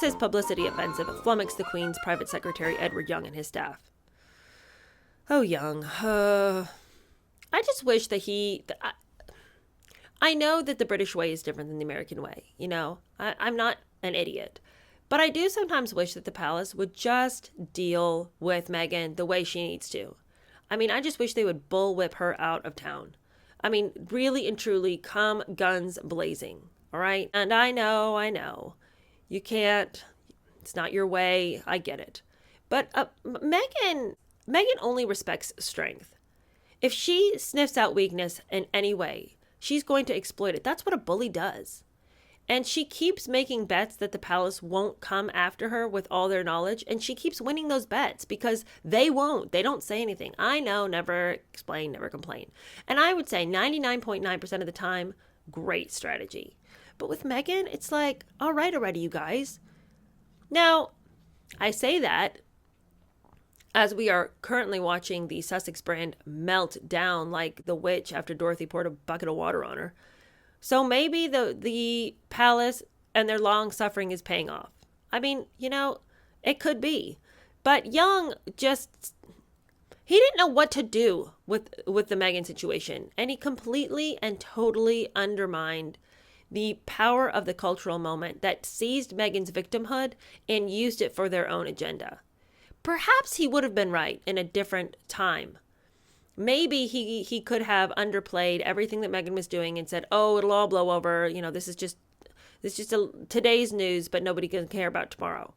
Sussex's publicity offensive flummoxed the Queen's private secretary Edward Young and his staff. Oh, Young. I just wish that I know that the British way is different than the American way. You know, I'm not an idiot. But I do sometimes wish that the palace would just deal with Meghan the way she needs to. I mean, I just wish they would bullwhip her out of town. I mean, really and truly come guns blazing. All right. And I know. You can't. It's not your way. I get it. But Meghan only respects strength. If she sniffs out weakness in any way, she's going to exploit it. That's what a bully does. And she keeps making bets that the palace won't come after her with all their knowledge. And she keeps winning those bets because they won't. They don't say anything. I know, never explain, never complain. And I would say 99.9% of the time, great strategy. But with Meghan, it's like, all right already, you guys. Now, I say that as we are currently watching the Sussex brand melt down like the witch after Dorothy poured a bucket of water on her. So maybe the palace and their long suffering is paying off. I mean, you know, it could be. But Young he didn't know what to do with the Meghan situation. And he completely and totally undermined the power of the cultural moment that seized Meghan's victimhood and used it for their own agenda. Perhaps he would have been right in a different time. Maybe he could have underplayed everything that Meghan was doing and said, oh, it'll all blow over. You know, this is just today's news, but nobody can care about tomorrow.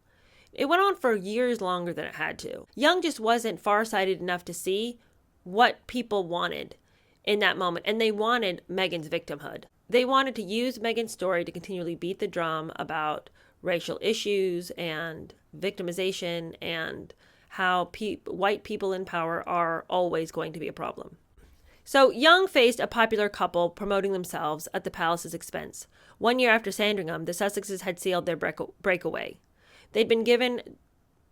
It went on for years longer than it had to. Young just wasn't farsighted enough to see what people wanted in that moment. And they wanted Meghan's victimhood. They wanted to use Meghan's story to continually beat the drum about racial issues and victimization and how white people in power are always going to be a problem. So Young faced a popular couple promoting themselves at the palace's expense. 1 year after Sandringham, the Sussexes had sealed their breakaway. They'd been given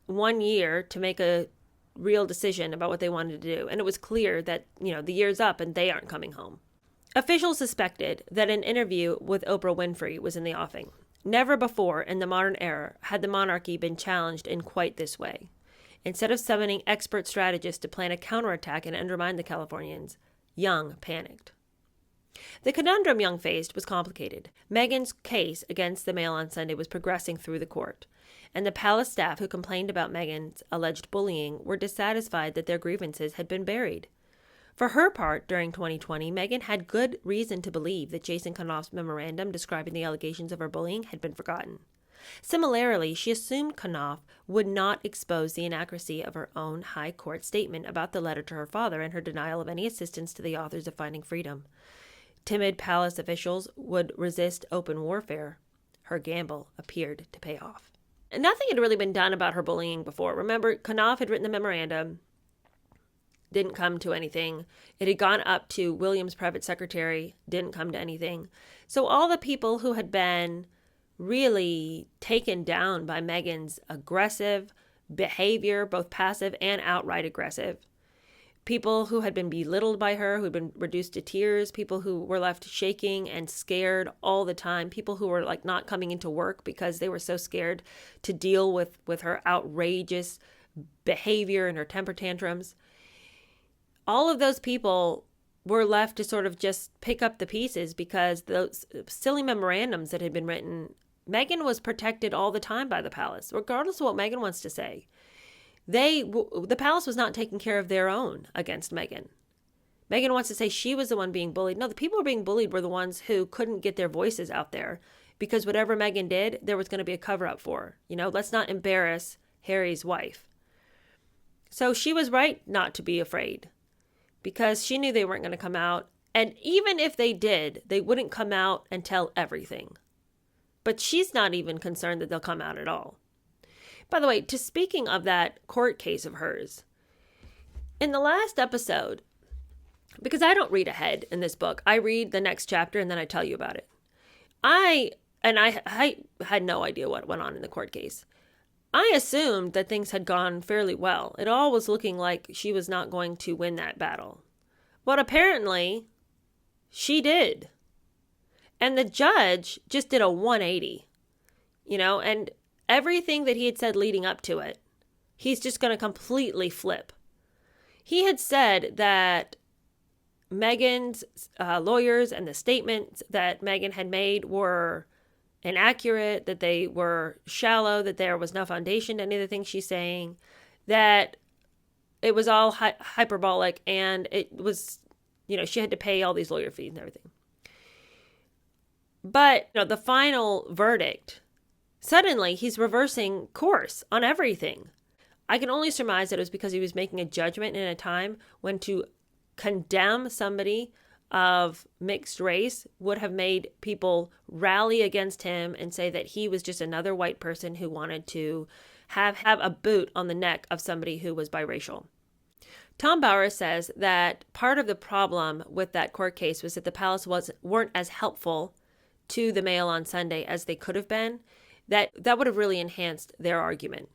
1 year to make a real decision about what they wanted to do, and it was clear that, you know, the year's up and they aren't coming home. Officials suspected that an interview with Oprah Winfrey was in the offing. Never before in the modern era had the monarchy been challenged in quite this way. Instead of summoning expert strategists to plan a counterattack and undermine the Californians, Young panicked. The conundrum Young faced was complicated. Meghan's case against the Mail on Sunday was progressing through the court, and the palace staff who complained about Meghan's alleged bullying were dissatisfied that their grievances had been buried. For her part, during 2020, Meghan had good reason to believe that Jason Kanoff's memorandum describing the allegations of her bullying had been forgotten. Similarly, she assumed Kanoff would not expose the inaccuracy of her own high court statement about the letter to her father and her denial of any assistance to the authors of Finding Freedom. Timid palace officials would resist open warfare. Her gamble appeared to pay off. And nothing had really been done about her bullying before. Remember, Kanoff had written the memorandum, didn't come to anything. It had gone up to William's private secretary, didn't come to anything. So all the people who had been really taken down by Meghan's aggressive behavior, both passive and outright aggressive, people who had been belittled by her, who had been reduced to tears, people who were left shaking and scared all the time, people who were like not coming into work because they were so scared to deal with her outrageous behavior and her temper tantrums. All of those people were left to sort of just pick up the pieces because those silly memorandums that had been written, Meghan was protected all the time by the palace, regardless of what Meghan wants to say. The palace was not taking care of their own against Meghan. Meghan wants to say she was the one being bullied. No, the people who were being bullied were the ones who couldn't get their voices out there because whatever Meghan did, there was going to be a cover-up for her. You know, let's not embarrass Harry's wife. So she was right not to be afraid because she knew they weren't going to come out. And even if they did, they wouldn't come out and tell everything. But she's not even concerned that they'll come out at all. By the way, speaking of that court case of hers, in the last episode, because I don't read ahead in this book, I read the next chapter and then I tell you about it. I had no idea what went on in the court case. I assumed that things had gone fairly well. It all was looking like she was not going to win that battle. But apparently, she did. And the judge just did a 180, you know, and everything that he had said leading up to it, he's just going to completely flip. He had said that Meghan's lawyers and the statements that Meghan had made were inaccurate, that they were shallow, that there was no foundation to any of the things she's saying, that it was all hyperbolic, and it was, she had to pay all these lawyer fees and everything. But, the final verdict, suddenly he's reversing course on everything. I can only surmise that it was because he was making a judgment in a time when to condemn somebody of mixed race would have made people rally against him and say that he was just another white person who wanted to have a boot on the neck of somebody who was biracial. Tom Bauer says that part of the problem with that court case was that the palace weren't as helpful to the Mail on Sunday as they could have been. That would have really enhanced their argument.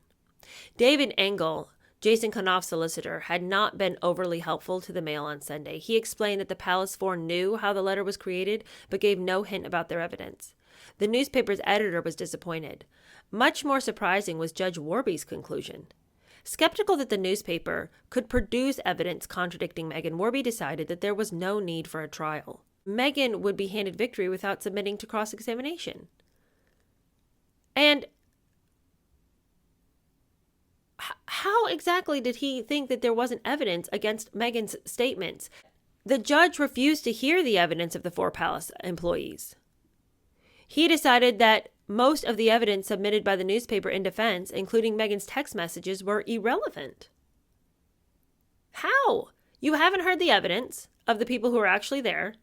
David Engel, Jason Kanoff's solicitor, had not been overly helpful to the Mail on Sunday. He explained that the palace knew how the letter was created, but gave no hint about their evidence. The newspaper's editor was disappointed. Much more surprising was Judge Warby's conclusion. Skeptical that the newspaper could produce evidence contradicting Meghan, Warby decided that there was no need for a trial. Meghan would be handed victory without submitting to cross-examination. And how exactly did he think that there wasn't evidence against Meghan's statements? The judge refused to hear the evidence of the 4 palace employees. He decided that most of the evidence submitted by the newspaper in defense, including Meghan's text messages, were irrelevant. How? You haven't heard the evidence of the people who are actually there.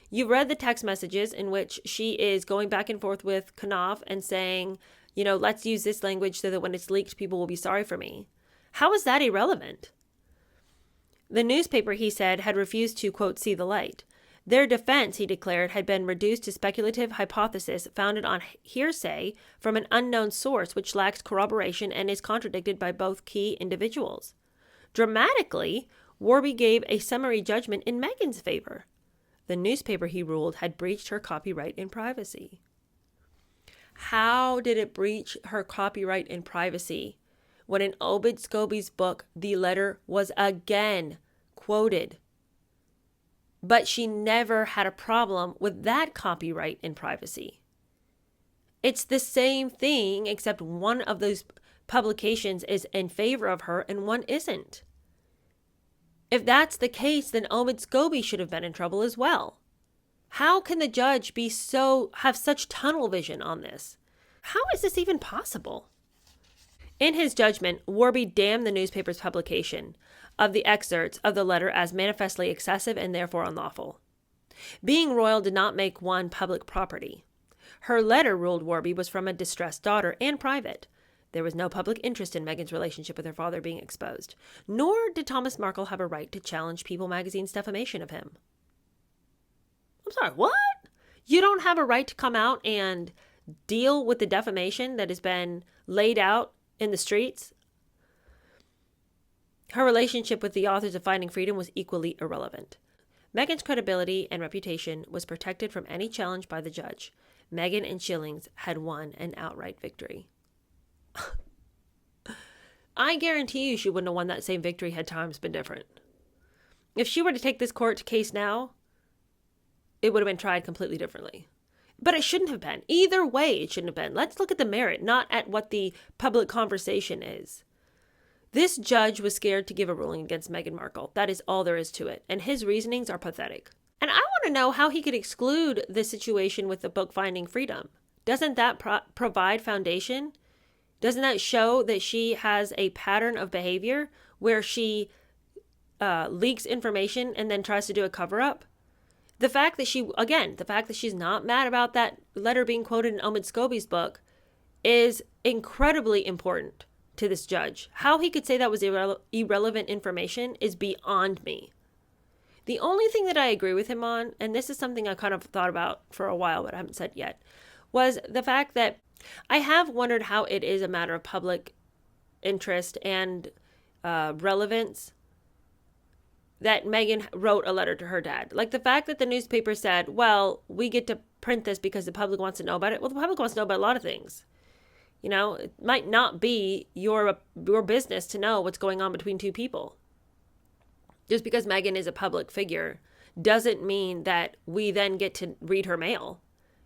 You've read the text messages in which she is going back and forth with Kanoff and saying, let's use this language so that when it's leaked, people will be sorry for me. How is that irrelevant? The newspaper, he said, had refused to, quote, see the light. Their defense, he declared, had been reduced to speculative hypothesis founded on hearsay from an unknown source which lacks corroboration and is contradicted by both key individuals. Dramatically, Warby gave a summary judgment in Meghan's favor. The newspaper, he ruled, had breached her copyright in privacy. How did it breach her copyright in privacy when in Obed Scobie's book, the letter was again quoted? But she never had a problem with that copyright in privacy. It's the same thing, except one of those publications is in favor of her and one isn't. If that's the case, then Obed Scobie should have been in trouble as well. How can the judge have such tunnel vision on this? How is this even possible? In his judgment, Warby damned the newspaper's publication of the excerpts of the letter as manifestly excessive and therefore unlawful. Being royal did not make one public property. Her letter, ruled Warby, was from a distressed daughter and private. There was no public interest in Meghan's relationship with her father being exposed, nor did Thomas Markle have a right to challenge People magazine's defamation of him. I'm sorry, what? You don't have a right to come out and deal with the defamation that has been laid out in the streets? Her relationship with the authors of Finding Freedom was equally irrelevant. Meghan's credibility and reputation was protected from any challenge by the judge. Meghan and Schillings had won an outright victory. I guarantee you she wouldn't have won that same victory had times been different. If she were to take this court case now, it would have been tried completely differently. But it shouldn't have been. Either way, it shouldn't have been. Let's look at the merit, not at what the public conversation is. This judge was scared to give a ruling against Meghan Markle. That is all there is to it. And his reasonings are pathetic. And I want to know how he could exclude the situation with the book Finding Freedom. Doesn't that provide foundation? Doesn't that show that she has a pattern of behavior where she leaks information and then tries to do a cover-up? The fact that she's not mad about that letter being quoted in Omid Scobie's book is incredibly important to this judge. How he could say that was irrelevant information is beyond me. The only thing that I agree with him on, and this is something I kind of thought about for a while but I haven't said yet, was the fact that I have wondered how it is a matter of public interest and relevance that Meghan wrote a letter to her dad. Like the fact that the newspaper said, well, we get to print this because the public wants to know about it. Well, the public wants to know about a lot of things. You know, it might not be your business to know what's going on between two people. Just because Meghan is a public figure doesn't mean that we then get to read her mail.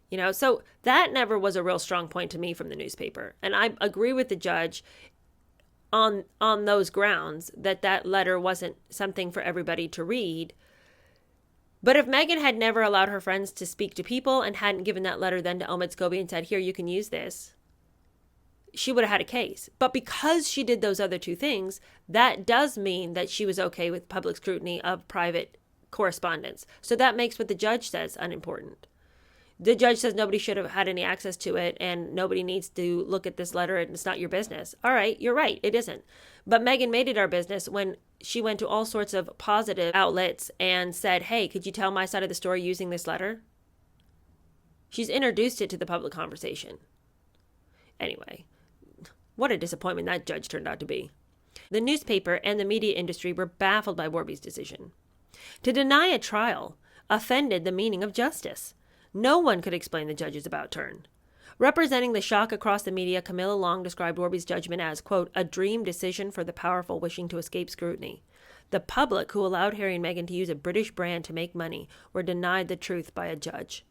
You know, so that never was a real strong point to me from the newspaper. And I agree with the judge on those grounds that letter wasn't something for everybody to read. But if Meghan had never allowed her friends to speak to people and hadn't given that letter then to Omid Scobie and said, here, you can use this, she would have had a case. But because she did those other two things, that does mean that she was okay with public scrutiny of private correspondence. So that makes what the judge says unimportant. The judge says nobody should have had any access to it and nobody needs to look at this letter and it's not your business. All right, you're right, it isn't. But Meghan made it our business when she went to all sorts of positive outlets and said, hey, could you tell my side of the story using this letter? She's introduced it to the public conversation. Anyway, what a disappointment that judge turned out to be. The newspaper and the media industry were baffled by Warby's decision. To deny a trial offended the meaning of justice. No one could explain the judge's about turn. Representing the shock across the media, Camilla Long described Warby's judgment as, quote, a dream decision for the powerful wishing to escape scrutiny. The public, who allowed Harry and Meghan to use a British brand to make money, were denied the truth by a judge.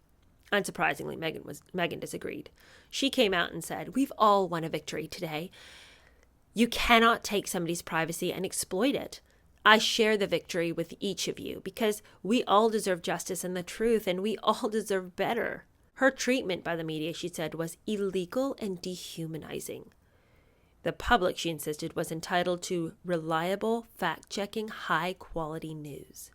Unsurprisingly, Meghan disagreed. She came out and said, we've all won a victory today. You cannot take somebody's privacy and exploit it. I share the victory with each of you because we all deserve justice and the truth, and we all deserve better. Her treatment by the media, she said, was illegal and dehumanizing. The public, she insisted, was entitled to reliable, fact-checking, high-quality news,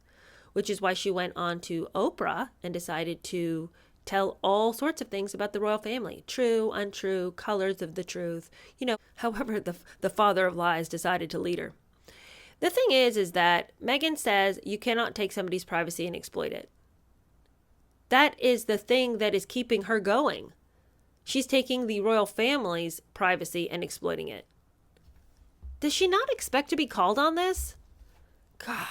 which is why she went on to Oprah and decided to tell all sorts of things about the royal family. True, untrue, colors of the truth, however the father of lies decided to lead her. The thing is that Meghan says you cannot take somebody's privacy and exploit it. That is the thing that is keeping her going. She's taking the royal family's privacy and exploiting it. Does she not expect to be called on this? God.